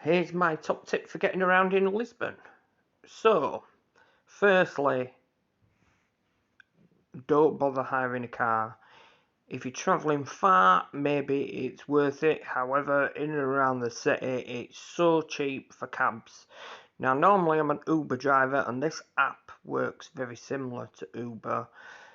Here's my top tip for getting around in Lisbon. So, firstly, don't bother hiring a car. If you're travelling far, maybe it's worth it. However, in and around the city, it's so cheap for cabs. Now, normally I'm an Uber driver, and this app works very similar to Uber.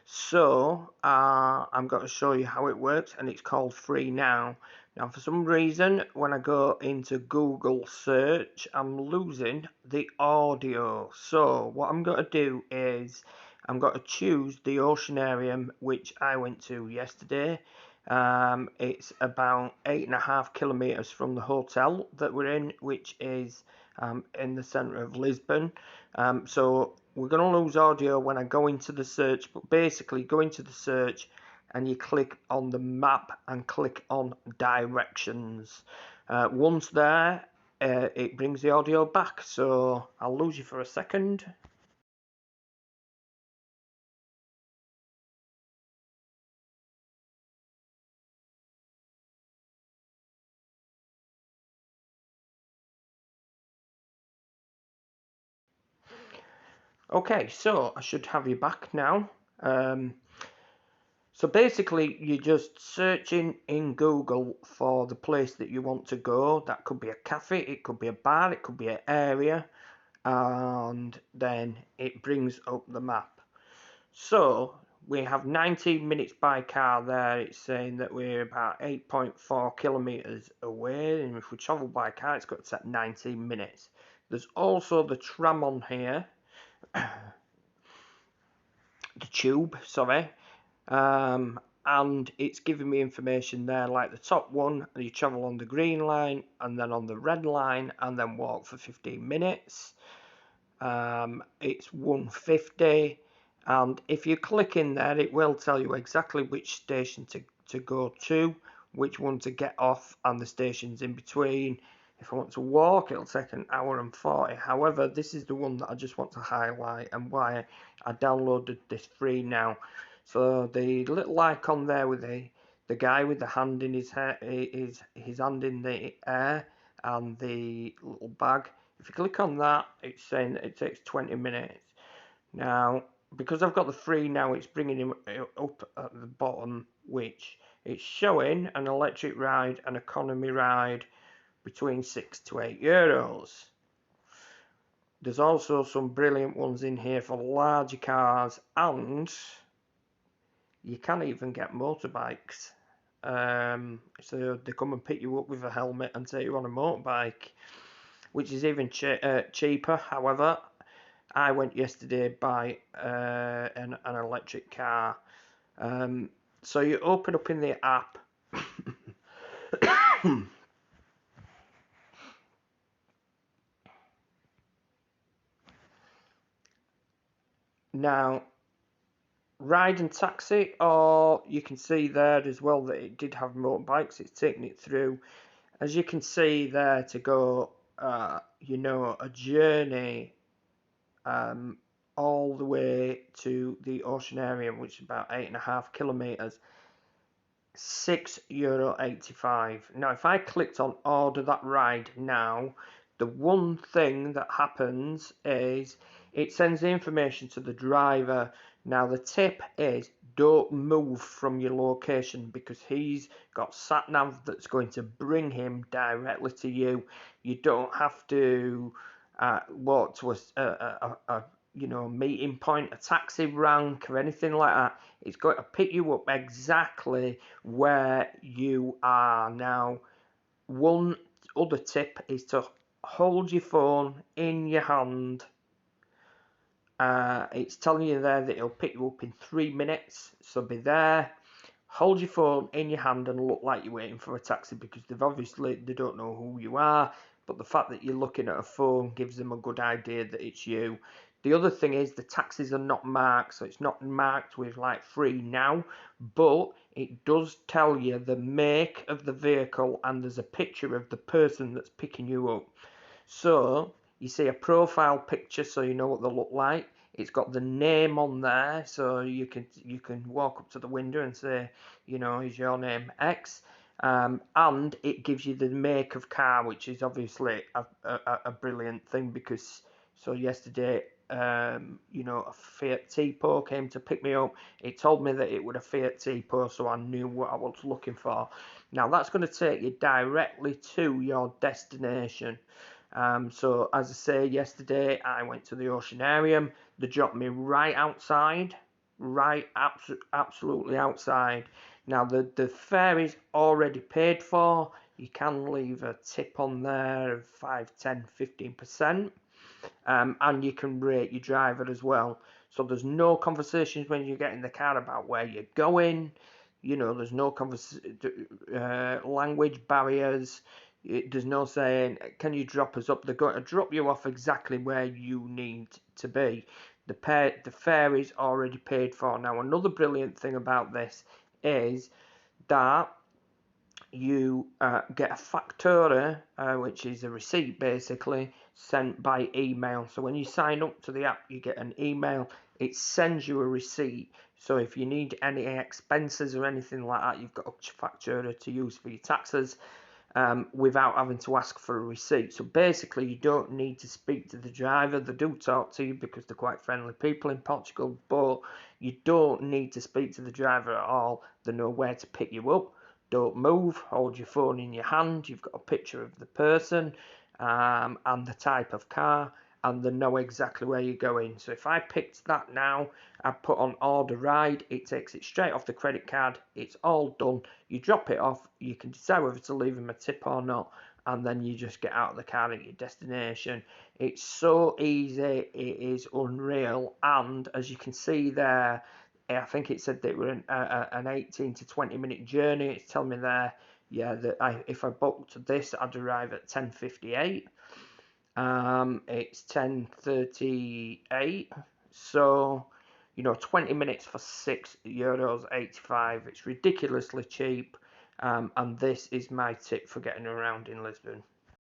So, I'm going to show you how it works, and it's called Free Now. Now, for some reason, when I go into Google search, I'm losing the audio. So, what I'm going to do is I'm going to choose the Oceanarium, which I went to yesterday. It's about 8.5 kilometres from the hotel that we're in, which is in the centre of Lisbon. So we're going to lose audio when I go into the search, but basically go into the search and you click on the map and click on directions. Once there, it brings the audio back, so I'll lose you for a second. Okay, so I should have you back now. So basically, you're just searching in Google for the place that you want to go. That could be a cafe, it could be a bar, it could be an area, and then it brings up the map. So we have 19 minutes by car there. It's saying that we're about 8.4 kilometres away, and if we travel by car, it's got to take 19 minutes. There's also the tram on here. The tube, sorry, and it's giving me information there, like the top one, you travel on the green line and then on the red line and then walk for 15 minutes. It's 150, and if you click in there, it will tell you exactly which station to go to, which one to get off, and the stations in between. If I want to walk, it'll take an hour and 40. However, this is the one that I just want to highlight and why I downloaded this Free Now. So the little icon there with the guy with the hand in his hair, his hand in the air, and the little bag. If you click on that, it's saying that it takes 20 minutes. Now, because I've got the Free Now, it's bringing him up at the bottom, which it's showing an electric ride, an economy ride, between €6 to €8. There's also some brilliant ones in here for larger cars, and you can even get motorbikes. So they come and pick you up with a helmet and take you on a motorbike, which is even cheaper. However, I went yesterday by an electric car. So you open up in the app. Now, ride and taxi, or you can see there as well that it did have motorbikes. It's taking it through, as you can see there, to go a journey all the way to the Oceanarium, which is about 8.5 kilometres, €6.85. Now, if I clicked on order that ride now, the one thing that happens is it sends the information to the driver. Now, the tip is don't move from your location, because he's got sat nav that's going to bring him directly to you. You don't have to walk to a meeting point, a taxi rank, or anything like that. It's going to pick you up exactly where you are. Now, one other tip is to hold your phone in your hand. It's telling you there that it'll pick you up in 3 minutes, so be there. Hold your phone in your hand and look like you're waiting for a taxi, because they don't know who you are, but the fact that you're looking at a phone gives them a good idea that it's you. The other thing is the taxis are not marked, so it's not marked with like Free Now, but it does tell you the make of the vehicle, and there's a picture of the person that's picking you up. So you see a profile picture, so you know what they look like. It's got the name on there, so you can walk up to the window and say, is your name X? And it gives you the make of car, which is obviously a brilliant thing, because so yesterday, you know, a Fiat Tipo came to pick me up. It told me that it was a Fiat Tipo, so I knew what I was looking for. Now that's going to take you directly to your destination. So as I say, yesterday I went to the Oceanarium. They dropped me right outside, absolutely outside. Now the fare is already paid for. You can leave a tip on there of 5, 10, 15%. And you can rate your driver as well. So there's no conversations when you get in the car about where you're going. You know, there's no language barriers. There's no saying, can you drop us up? They're going to drop you off exactly where you need to be. The fare is already paid for. Now, another brilliant thing about this is that you get a factura, which is a receipt basically, sent by email. So when you sign up to the app, you get an email. It sends you a receipt. So if you need any expenses or anything like that, you've got a factura to use for your taxes, without having to ask for a receipt. So basically, you don't need to speak to the driver. They do talk to you because they're quite friendly people in Portugal, but you don't need to speak to the driver at all. They know where to pick you up. Don't move, hold your phone in your hand. You've got a picture of the person, and the type of car, and they know exactly where you're going. So if I picked that now, I put on order ride, it takes it straight off the credit card. It's all done. You drop it off, you can decide whether to leave them a tip or not, and then you just get out of the car at your destination. It's so easy, it is unreal. And as you can see there, I think it said that we're an 18 to 20 minute journey. It's telling me there, yeah, that if I booked this, I'd arrive at 10:58. It's 10:38. So, you know, 20 minutes for €6.85. It's ridiculously cheap. And this is my tip for getting around in Lisbon.